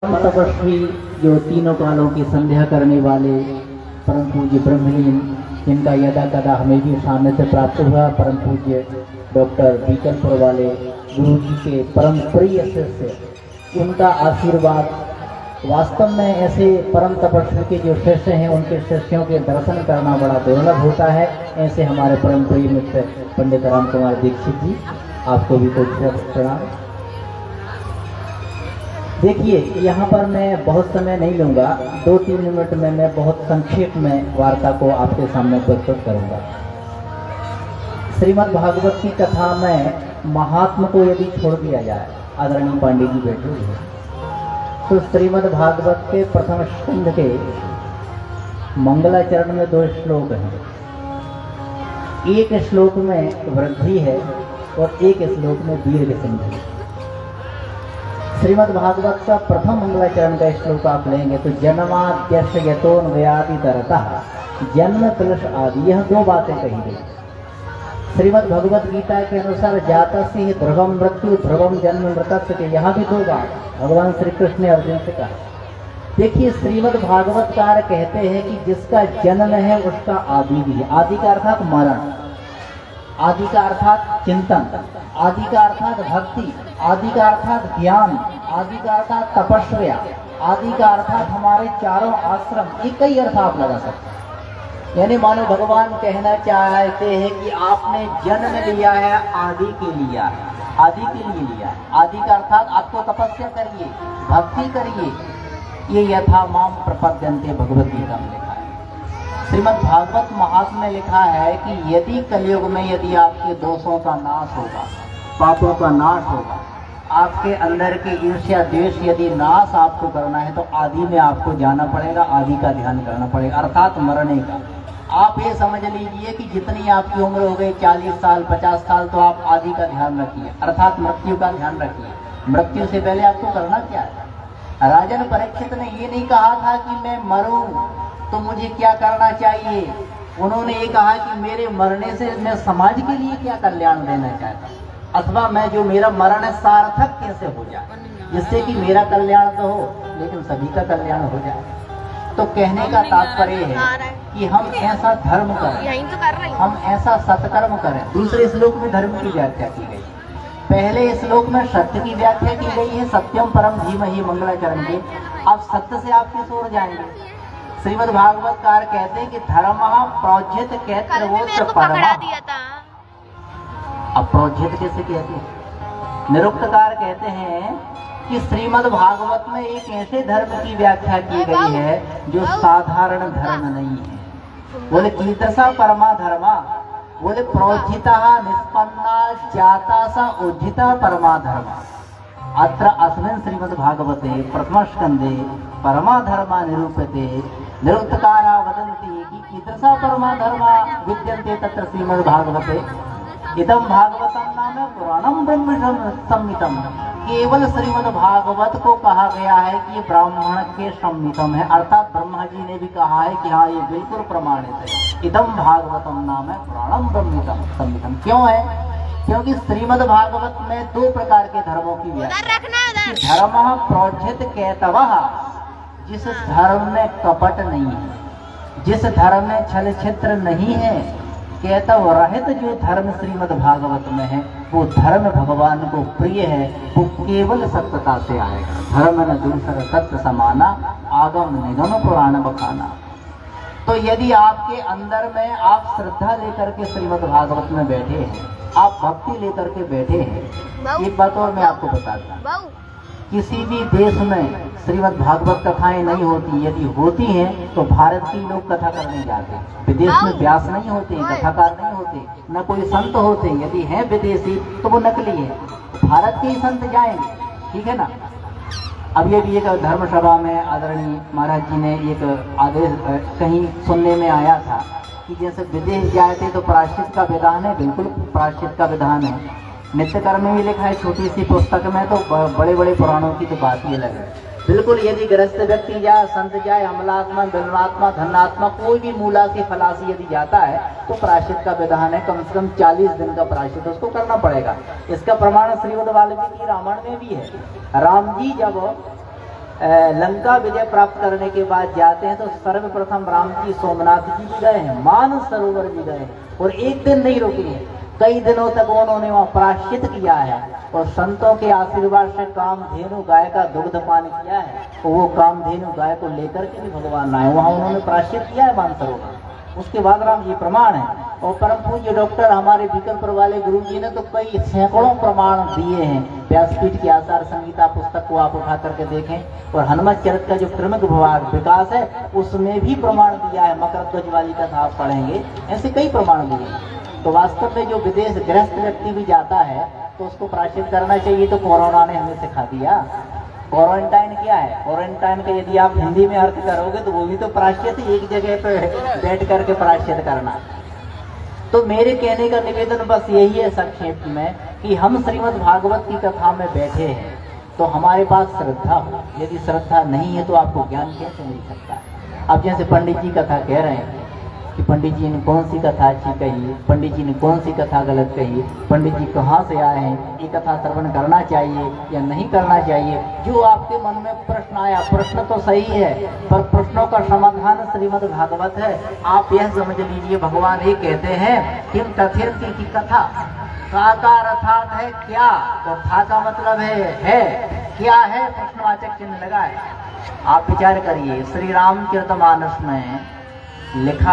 तपस्वी जो तीनों कालों की संध्या करने वाले परम पूज्य ब्रह्मलीन, जिनका यदा कदा हमें भी सामने प्राप्त हुआ, परम पूज्य डॉक्टर बीकलपुर वाले गुरु जी के परम प्रिय शिष्य, उनका आशीर्वाद। वास्तव में ऐसे परम तपस्वी के जो शिष्य हैं, उनके शिष्यों के दर्शन करना बड़ा दुर्लभ होता है। ऐसे हमारे परम प्रिय मित्र पंडित राम कुमार दीक्षित जी, आपको भी कुछ प्रणाम। देखिए, यहाँ पर मैं बहुत समय नहीं लूँगा, 2-3 मिनट में मैं बहुत संक्षेप में वार्ता को आपके सामने प्रस्तुत करूँगा। श्रीमद् भागवत की कथा में महात्मा को यदि छोड़ दिया जाए, आदरणीय पांडे जी बैठे हुए हैं, तो श्रीमद् भागवत के प्रथम स्कंध के मंगलाचरण में 2 श्लोक हैं। एक श्लोक में वृद्धि है और एक श्लोक में दीर्घ संधि है। श्रीमद् भागवत का प्रथम मंगलाचरण का श्लोक आप लेंगे तो जन्माद्यस्य यतोऽन्वयादि तरतः, जन्म क्लेश आदि, यह 2 बातें कही गई। श्रीमद् भगवत गीता के अनुसार जातस्य हि ध्रुवम मृत्यु ध्रुवम जन्म मृतस्य के, यहाँ भी 2 बात भगवान श्री कृष्ण ने अर्जुन से कहा। देखिए, श्रीमद् भागवतकार कहते हैं कि जिसका जन्म है उसका आदि भी है। आदि का अर्थात मरण, आदि का अर्थात चिंतन, आदि का अर्थात भक्ति, आदि का अर्थात ज्ञान, आदि का अर्थात तपस्या, आदि का अर्थात हमारे चारों आश्रम। ये कई अर्थ आप लगा सकते हैं। यानी मानो भगवान कहना चाहते हैं कि आपने जन्म लिया है, आदि के लिया है, आदि के लिए लिया है। आदि का अर्थात आपको तपस्या करिए, भक्ति करिए। ये यथा माम प्रपद्यन्ते भगवत गीता में लिखा है। श्रीमद् भागवत महात्म्य में लिखा है कि यदि कलयुग में यदि आपके दोषों का नाश होगा, पापों का नाश होगा, आपके अंदर के ईर्ष्या द्वेष यदि नाश आपको करना है, तो आदि में आपको जाना पड़ेगा, आदि का ध्यान करना पड़ेगा, अर्थात मरने का। आप ये समझ लीजिए कि जितनी आपकी उम्र हो गई, 40 साल 50 साल, तो आप आदि का ध्यान रखिए, अर्थात मृत्यु का ध्यान रखिए। मृत्यु से पहले आपको करना क्या है? राजन परीक्षित ने ये नहीं कहा था कि मैं मरूं तो मुझे क्या करना चाहिए। उन्होंने ये कहा कि मेरे मरने से मैं समाज के लिए क्या कल्याण देना चाहता हूँ, अथवा मैं जो मेरा मरण है सार्थक कैसे हो जाए, जिससे कि मेरा कल्याण तो हो लेकिन सभी का कल्याण हो जाए। तो कहने का तात्पर्य है कि हम ऐसा धर्म करें, हम ऐसा सत्कर्म करें। दूसरे श्लोक में धर्म की व्याख्या की गई, पहले श्लोक में सत्य की व्याख्या की गई है, सत्यम परम धीमहि मंगलाचरण के। अब सत्य से आप किस ओर जाएंगे? श्रीमद् भागवतकार कहते हैं कि धर्म प्रोज्झित कहते परमा। अब प्रोज्झित कैसे कहते हैं? निरुक्तकार कहते हैं कि श्रीमद् भागवत में एक ऐसे धर्म की व्याख्या की गई है जो साधारण धर्म नहीं है। बोले कीदृशा परमा धर्मा, बोले प्रोज्झिता निष्पन्ना जाता सा उज्झिता परमा धर्मा। अत्र अस्मिन् श्रीमद् भागवते प्रथम स्कंदे परमा धर्मा निरूप्यते। निरुक्तकारा वदन्ति कि कीदृशा परमा धर्मा विद्यन्ते तत्र श्रीमद् भागवते। इदं भागवतं नाम पुराणं ब्रह्म संहितम्। केवल श्रीमद् भागवत को कहा गया है कि ये ब्राह्मण के संहितम है, अर्थात ब्रह्मा जी ने भी कहा है कि हाँ, ये बिल्कुल प्रमाणित है। इदं भागवतं नाम पुराणं ब्रह्म संहितम्। क्यों है? क्योंकि श्रीमद् भागवत में 2 प्रकार के धर्मों की व्याख्या। धर्म प्रोज्झित कहतवः, जिस धर्म में कपट नहीं है, जिस धर्म में छल छिद्र नहीं है, कहतव रहित जो धर्म श्रीमद् भागवत में है, वो धर्म भगवान को प्रिय है, वो केवल सत्यता से आएगा। धर्म न दूसर सत्य समाना, आगम निगम पुराण बखाना। तो यदि आपके अंदर में आप श्रद्धा लेकर के श्रीमद् भागवत में बैठे हैं, आप भक्ति लेकर के बैठे हैं, एक बात और मैं आपको बताता हूँ, किसी भी देश में श्रीमद् भागवत कथाएं नहीं होती। यदि होती हैं तो भारत के लोग कथा करने जाते हैं। विदेश में व्यास नहीं होते, कथाकार नहीं होते, न कोई संत होते। यदि हैं विदेशी तो वो नकली है, भारत के ही संत जाएंगे, ठीक है ना। अब ये भी एक धर्म सभा में आदरणीय महाराज जी ने एक आदेश कहीं सुनने में आया था कि जैसे विदेश जाए थे तो प्रायश्चित का विधान है, बिल्कुल प्रायश्चित का विधान है। नित्य कर्म में भी लिखा है छोटी सी पुस्तक में, तो बड़े बड़े पुराणों की तो बात ही अलग है। बिल्कुल यदि गृहस्थ व्यक्ति जाए, संत जाए, अमलात्मा, बिल्वात्मा, धनात्मा, कोई भी मूला से फलासी यदि जाता है तो प्रायश्चित का विधान है, कम से कम 40 दिन का प्रायश्चित उसको करना पड़ेगा। इसका प्रमाण श्रीमद् वाल्मीकि रामायण में भी है। राम जी जब लंका विजय प्राप्त करने के बाद जाते हैं तो सर्वप्रथम राम जी सोमनाथ जी भी गए हैं, मानस सरोवर भी गए हैं और एक दिन नहीं रुके हैं, कई दिनों तक उन्होंने वहाँ प्रायश्चित किया है और संतों के आशीर्वाद से कामधेनु गाय का दुग्ध पान किया है। वो कामधेनु गाय को लेकर के भी भगवान आए, वहाँ उन्होंने प्रायश्चित किया है मानसरोवर। उसके बाद राम जी प्रमाण है। और परम पूज्य डॉक्टर हमारे बीकलपुर वाले गुरु जी ने तो कई सैकड़ों प्रमाण दिए हैं। व्यासपीठ की आचार संहिता पुस्तक को आप उठा करके देखें और हनुमत चरित का जो प्रमुख विभाग विकास है उसमें भी प्रमाण दिया है। मकर ध्वज वाली कथा आप पढ़ेंगे, ऐसे कई प्रमाण दिए हैं। तो वास्तव में जो विदेश गृहस्थ व्यक्ति भी जाता है तो उसको प्रायश्चित करना चाहिए। तो कोरोना ने हमें सिखा दिया। क्वारंटाइन क्या है? क्वारंटाइन का यदि आप हिंदी में अर्थ करोगे तो वो भी तो प्रायश्चित, एक जगह पे बैठ करके प्रायश्चित करना। तो मेरे कहने का निवेदन बस यही है संक्षेप में कि हम श्रीमद् भागवत की कथा में बैठे हैं तो हमारे पास श्रद्धा हो। यदि श्रद्धा नहीं है तो आपको ज्ञान कैसे मिल सकता है? अब जैसे पंडित जी कथा कह रहे हैं कि पंडित जी ने कौन सी कथा अच्छी कही, पंडित जी ने कौन सी कथा गलत कही, पंडित जी कहाँ से आए हैं, ये कथा श्रवण करना चाहिए या नहीं करना चाहिए। जो आपके मन में प्रश्न आया, प्रश्न तो सही है पर प्रश्नों का समाधान श्रीमद् भागवत है। आप यह समझ लीजिए, भगवान ये कहते हैं किम तथिर्ति की कथा, का का अर्थात है क्या, तो था का मतलब है क्या है, प्रश्नवाचक चिन्ह लगा है। आप विचार करिए, श्री रामचरितमानस में लिखा